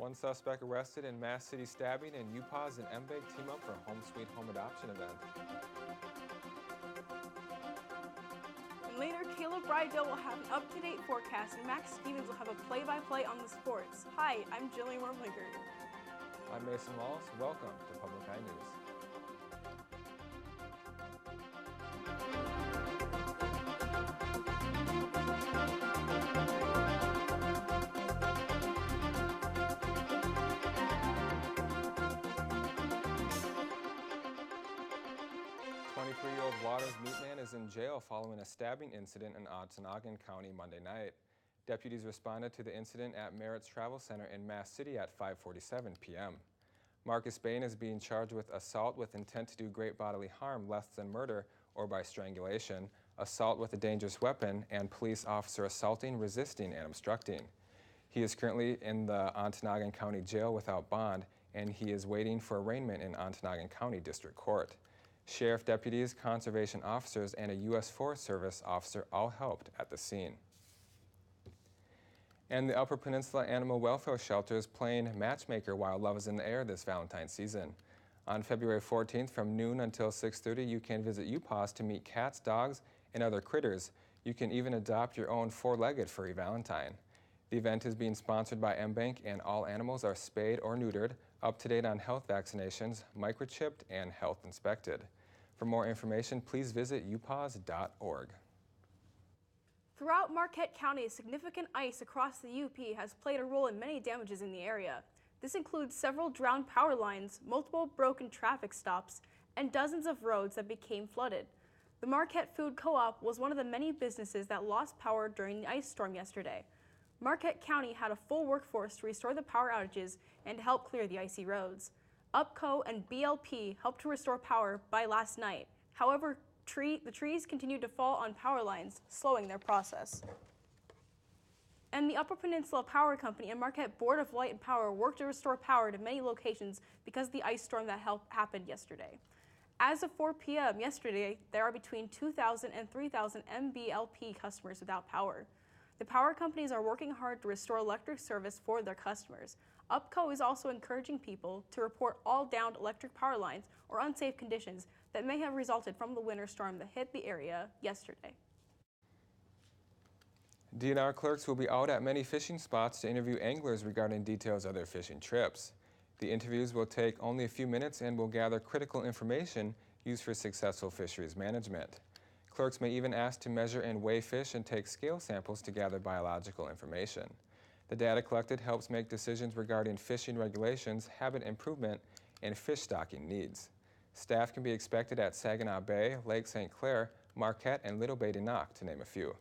One suspect arrested in Mass City stabbing, and UPAWS and MBank team up for a Home Sweet Home adoption event. And later, Caleb Rydell will have an up-to-date forecast, and Max Stevens will have a play-by-play on the sports. Hi, I'm Jillian Wormlinger. I'm Mason Wallace. Welcome to Public Eye News. Twenty-three-year-old Waters Meatman is in jail following a stabbing incident in Ontonagon County Monday night. Deputies responded to the incident at Merritt's Travel Center in Mass City at 5:47 p.m. Marcus Bain is being charged with assault with intent to do great bodily harm less than murder or by strangulation, assault with a dangerous weapon, and police officer assaulting, resisting, and obstructing. He is currently in the Ontonagon County Jail without bond, and he is waiting for arraignment in Ontonagon County District Court. Sheriff deputies, conservation officers, and a U.S. Forest Service officer all helped at the scene. And the Upper Peninsula Animal Welfare Shelter is playing matchmaker while love is in the air this Valentine's season. On February 14th from noon until 6:30, you can visit UPAWS to meet cats, dogs, and other critters. You can even adopt your own four-legged furry Valentine. The event is being sponsored by MBank, and all animals are spayed or neutered, up to date on health vaccinations, microchipped, and health inspected. For more information, please visit upaws.org. Throughout Marquette County, significant ice across the UP has played a role in many damages in the area. This includes several drowned power lines, multiple broken traffic stops, and dozens of roads that became flooded. The Marquette Food Co-op was one of the many businesses that lost power during the ice storm yesterday. Marquette County had a full workforce to restore the power outages and to help clear the icy roads. UPCO and BLP helped to restore power by last night. However, the trees continued to fall on power lines, slowing their process. And the Upper Peninsula Power Company and Marquette Board of Light and Power worked to restore power to many locations because of the ice storm that happened yesterday. As of 4 p.m. yesterday, there are between 2,000 and 3,000 MBLP customers without power. The power companies are working hard to restore electric service for their customers. UPCO is also encouraging people to report all downed electric power lines or unsafe conditions that may have resulted from the winter storm that hit the area yesterday. DNR clerks will be out at many fishing spots to interview anglers regarding details of their fishing trips. The interviews will take only a few minutes and will gather critical information used for successful fisheries management. Clerks may even ask to measure and weigh fish and take scale samples to gather biological information. The data collected helps make decisions regarding fishing regulations, habit improvement, and fish stocking needs. Staff can be expected at Saginaw Bay, Lake St. Clair, Marquette, and Little Bay de Noc, to name a few.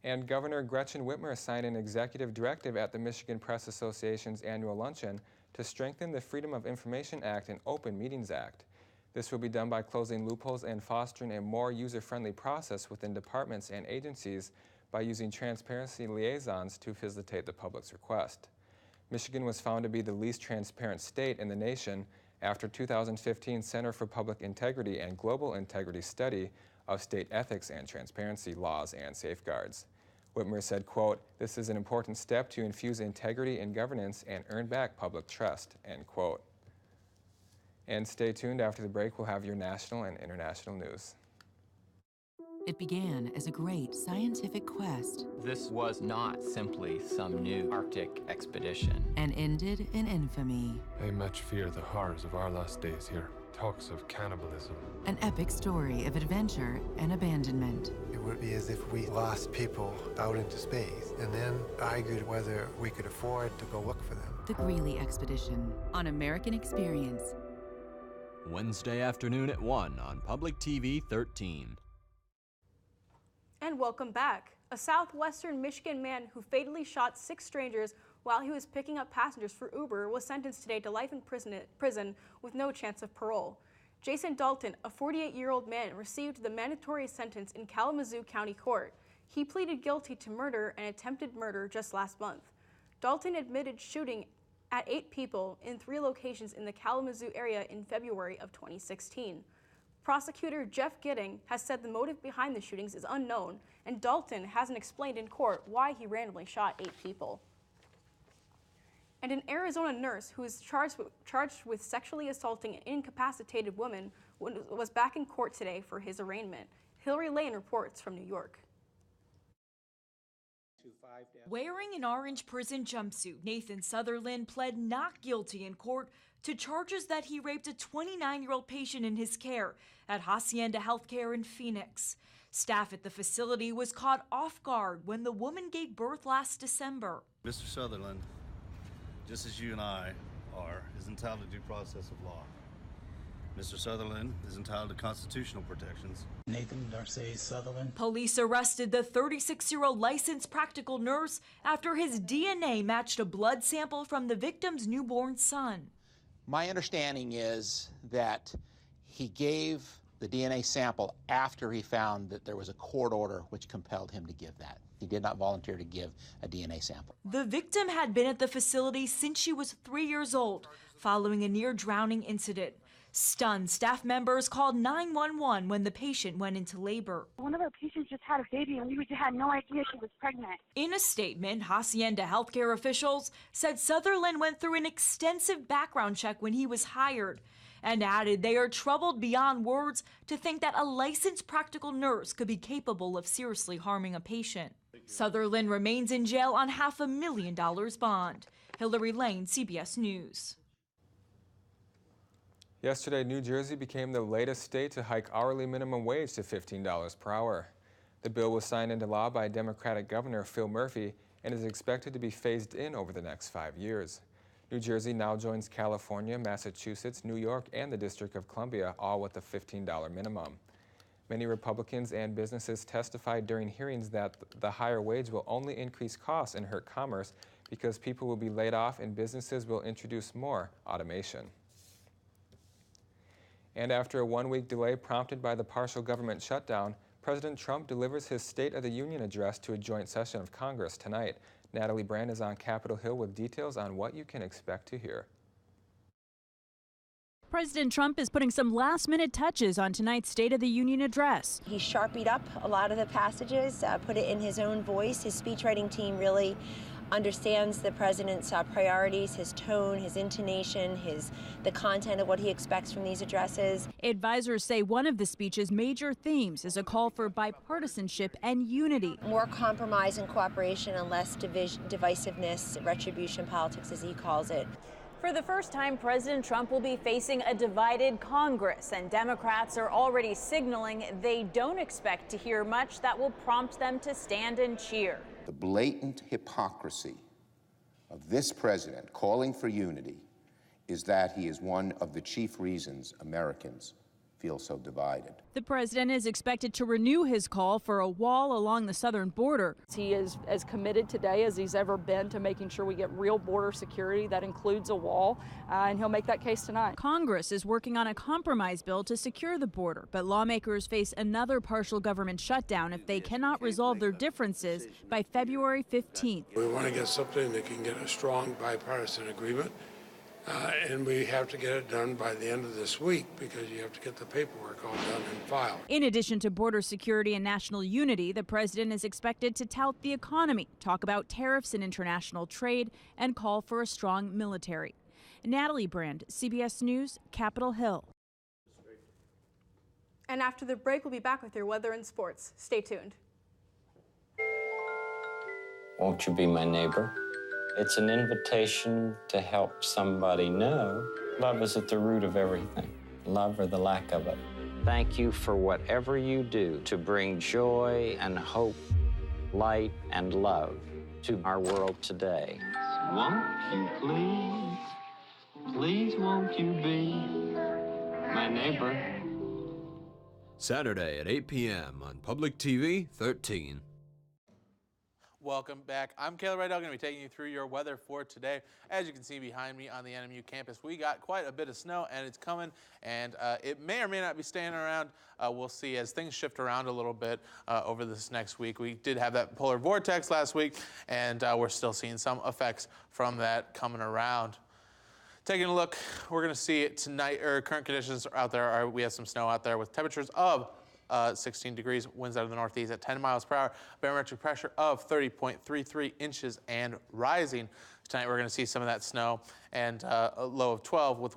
And Governor Gretchen Whitmer signed an executive directive at the Michigan Press Association's annual luncheon to strengthen the Freedom of Information Act and Open Meetings Act. This will be done by closing loopholes and fostering a more user-friendly process within departments and agencies by using transparency liaisons to facilitate the public's request. Michigan was found to be the least transparent state in the nation after 2015 Center for Public Integrity and Global Integrity study of state ethics and transparency laws and safeguards. Whitmer said, quote, "This is an important step to infuse integrity in governance and earn back public trust," end quote. And stay tuned. After the break, we'll have your national and international news. It began as a great scientific quest. This was not simply some new Arctic expedition. And ended in infamy. I much fear the horrors of our last days here. Talks of cannibalism. An epic story of adventure and abandonment. It would be as if we lost people out into space and then argued whether we could afford to go look for them. The Greely Expedition on American Experience. Wednesday afternoon at 1 on Public TV 13. And welcome back. A southwestern Michigan man who fatally shot 6 strangers while he was picking up passengers for Uber was sentenced today to life in prison with no chance of parole. Jason Dalton, a 48-year-old man, received the mandatory sentence in Kalamazoo County Court. He pleaded guilty to murder and attempted murder just last month. Dalton admitted shooting at 8 people in 3 locations in the Kalamazoo area in February of 2016. Prosecutor Jeff Gidding has said the motive behind the shootings is unknown, and Dalton hasn't explained in court why he randomly shot 8 people. And an Arizona nurse who is charged with sexually assaulting an incapacitated woman was back in court today for his arraignment. Hillary Lane reports from New York. Wearing an orange prison jumpsuit, Nathan Sutherland pled not guilty in court to charges that he raped a 29-year-old patient in his care at Hacienda Healthcare in Phoenix. Staff at the facility was caught off guard when the woman gave birth last December. Mr. Sutherland, just as you and I are, is entitled to due process of law. Mr. Sutherland is entitled to constitutional protections. Nathan Darcy Sutherland. Police arrested the 36-year-old licensed practical nurse after his DNA matched a blood sample from the victim's newborn son. My understanding is that he gave the DNA sample after he found that there was a court order which compelled him to give that. He did not volunteer to give a DNA sample. The victim had been at the facility since she was 3 years old, following a near-drowning incident. Stunned, staff members called 911 when the patient went into labor. One of our patients just had a baby and we just had no idea she was pregnant. In a statement, Hacienda Healthcare officials said Sutherland went through an extensive background check when he was hired and added they are troubled beyond words to think that a licensed practical nurse could be capable of seriously harming a patient. Sutherland remains in jail on $500,000 bond. Hillary Lane, CBS News. Yesterday, New Jersey became the latest state to hike hourly minimum wage to $15 per hour. The bill was signed into law by Democratic Governor Phil Murphy and is expected to be phased in over the next 5 years. New Jersey now joins California, Massachusetts, New York, and the District of Columbia, all with a $15 minimum. Many Republicans and businesses testified during hearings that the higher wage will only increase costs and hurt commerce because people will be laid off and businesses will introduce more automation. And after a one-week delay prompted by the partial government shutdown, President Trump delivers his State of the Union address to a joint session of Congress tonight. Natalie Brand is on Capitol Hill with details on what you can expect to hear. President Trump is putting some last-minute touches on tonight's State of the Union address. He sharpied up a lot of the passages, put it in his own voice. His speechwriting team really understands the president's priorities, his tone, his intonation, the content of what he expects from these addresses. Advisors say one of the speech's major themes is a call for bipartisanship and unity. More compromise and cooperation and less divisiveness, retribution politics, as he calls it. For the first time, President Trump will be facing a divided Congress, and Democrats are already signaling they don't expect to hear much that will prompt them to stand and cheer. The blatant hypocrisy of this president calling for unity is that he is one of the chief reasons Americans feel so divided. The president is expected to renew his call for a wall along the southern border. He is as committed today as he's ever been to making sure we get real border security. That includes a wall, and he'll make that case tonight. Congress is working on a compromise bill to secure the border, but lawmakers face another partial government shutdown if they cannot resolve their differences by February 15th. We want to get something that can get a strong bipartisan agreement. And we have to get it done by the end of this week because you have to get the paperwork all done and filed. In addition to border security and national unity, the president is expected to tout the economy, talk about tariffs and international trade, and call for a strong military. Natalie Brand, CBS News, Capitol Hill. And after the break, we'll be back with your weather and sports. Stay tuned. Won't you be my neighbor? It's an invitation to help somebody know love is at the root of everything, love or the lack of it. Thank you for whatever you do to bring joy and hope, light and love to our world today. Won't you please won't you be my neighbor? Saturday at 8 p.m. on Public TV 13. Welcome back. I'm Caleb Rydell, going to be taking you through your weather for today. As you can see behind me on the NMU campus, we got quite a bit of snow, and it's coming, and it may or may not be staying around. We'll see as things shift around a little bit over this next week. We did have that polar vortex last week, and we're still seeing some effects from that coming around. Taking a look, we're going to see it tonight, or current conditions out there we have some snow out there with temperatures of 16 degrees, winds out of the northeast at 10 miles per hour, barometric pressure of 30.33 inches and rising. Tonight we're going to see some of that snow and a low of 12 with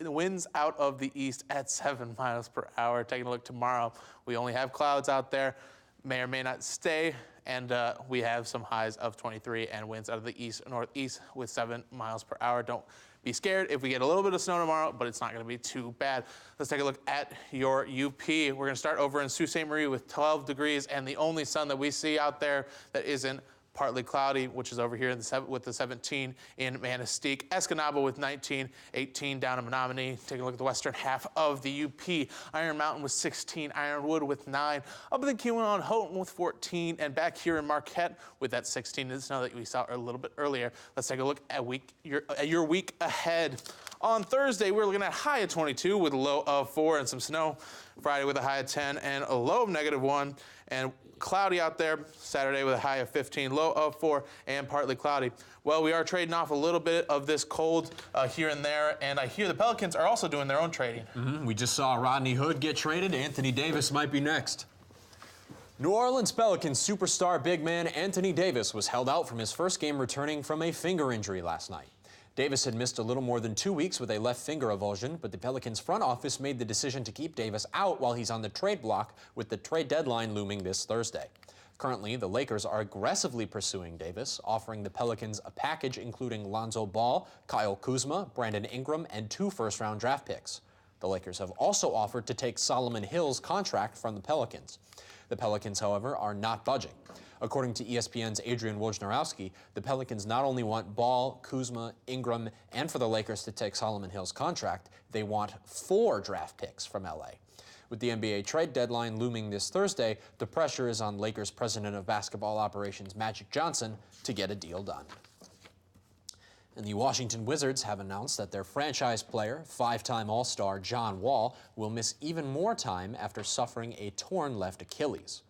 winds out of the east at 7 miles per hour. Taking a look tomorrow, we only have clouds out there, may or may not stay, and we have some highs of 23 and winds out of the east northeast with 7 miles per hour. Don't be scared if we get a little bit of snow tomorrow, but it's not going to be too bad. Let's take a look at your UP. We're going to start over in Sault Ste. Marie with 12 degrees, and the only sun that we see out there that isn't partly cloudy, which is over here in with the 17 in Manistee. Escanaba with 19, 18 down in Menominee. Taking a look at the western half of the UP. Iron Mountain with 16, Ironwood with 9, up in the Keweenaw, Houghton with 14, and back here in Marquette with that 16 in the snow that we saw a little bit earlier. Let's take a look at your week ahead. On Thursday, we're looking at high of 22 with a low of 4 and some snow. Friday with a high of 10 and a low of -1. And cloudy out there. Saturday with a high of 15, low of 4, and partly cloudy. Well, we are trading off a little bit of this cold here and there, and I hear the Pelicans are also doing their own trading. We just saw Rodney Hood get traded. Anthony Davis might be next. New Orleans Pelicans superstar big man Anthony Davis was held out from his first game returning from a finger injury last night. Davis had missed a little more than 2 weeks with a left finger avulsion, but the Pelicans front office made the decision to keep Davis out while he's on the trade block, with the trade deadline looming this Thursday. Currently, the Lakers are aggressively pursuing Davis, offering the Pelicans a package including Lonzo Ball, Kyle Kuzma, Brandon Ingram, and 2 first-round draft picks. The Lakers have also offered to take Solomon Hill's contract from the Pelicans. The Pelicans, however, are not budging. According to ESPN's Adrian Wojnarowski, the Pelicans not only want Ball, Kuzma, Ingram, and for the Lakers to take Solomon Hill's contract, they want 4 draft picks from LA. With the NBA trade deadline looming this Thursday, the pressure is on Lakers president of basketball operations Magic Johnson to get a deal done. And the Washington Wizards have announced that their franchise player, 5-time All-Star John Wall, will miss even more time after suffering a torn left Achilles.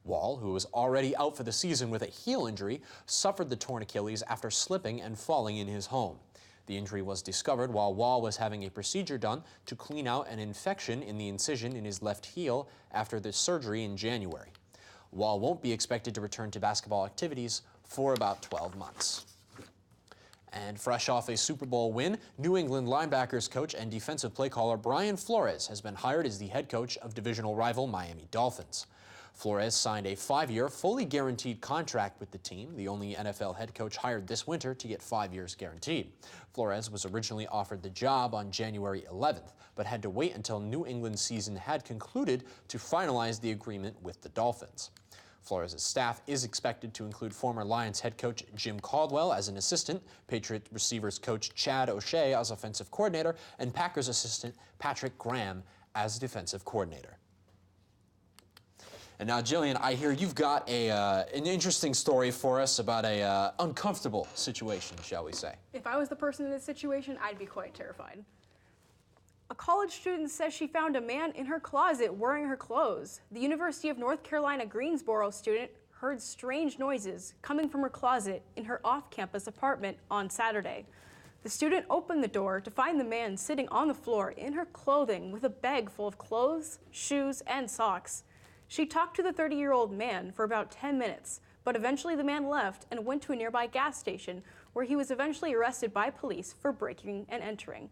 Wall, who was already out for the season with a heel injury, suffered the torn Achilles after slipping and falling in his home. The injury was discovered while Wall was having a procedure done to clean out an infection in the incision in his left heel after the surgery in January. Wall won't be expected to return to basketball activities for about 12 months. And fresh off a Super Bowl win, New England linebackers coach and defensive play caller Brian Flores has been hired as the head coach of divisional rival Miami Dolphins. Flores signed a 5-year, fully guaranteed contract with the team, the only NFL head coach hired this winter to get 5 years guaranteed. Flores was originally offered the job on January 11th, but had to wait until New England's season had concluded to finalize the agreement with the Dolphins. Flores' staff is expected to include former Lions head coach Jim Caldwell as an assistant, Patriot receivers coach Chad O'Shea as offensive coordinator, and Packers assistant Patrick Graham as defensive coordinator. And now, Jillian, I hear you've got an interesting story for us about a uncomfortable situation, shall we say. If I was the person in this situation, I'd be quite terrified. A college student says she found a man in her closet wearing her clothes. The University of North Carolina Greensboro student heard strange noises coming from her closet in her off-campus apartment on Saturday. The student opened the door to find the man sitting on the floor in her clothing with a bag full of clothes, shoes, and socks. She talked to the 30-year-old man for about 10 minutes, but eventually the man left and went to a nearby gas station where he was eventually arrested by police for breaking and entering.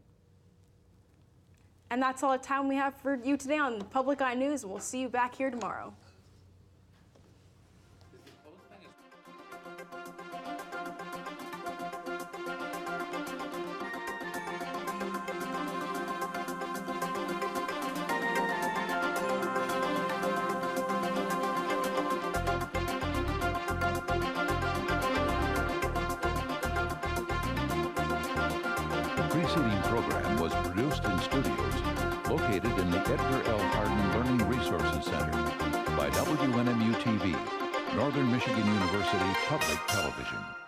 And that's all the time we have for you today on Public Eye News, and we'll see you back here tomorrow. Preceding program was produced in studios located in the Edgar L. Hardin Learning Resources Center by WNMU-TV, Northern Michigan University Public Television.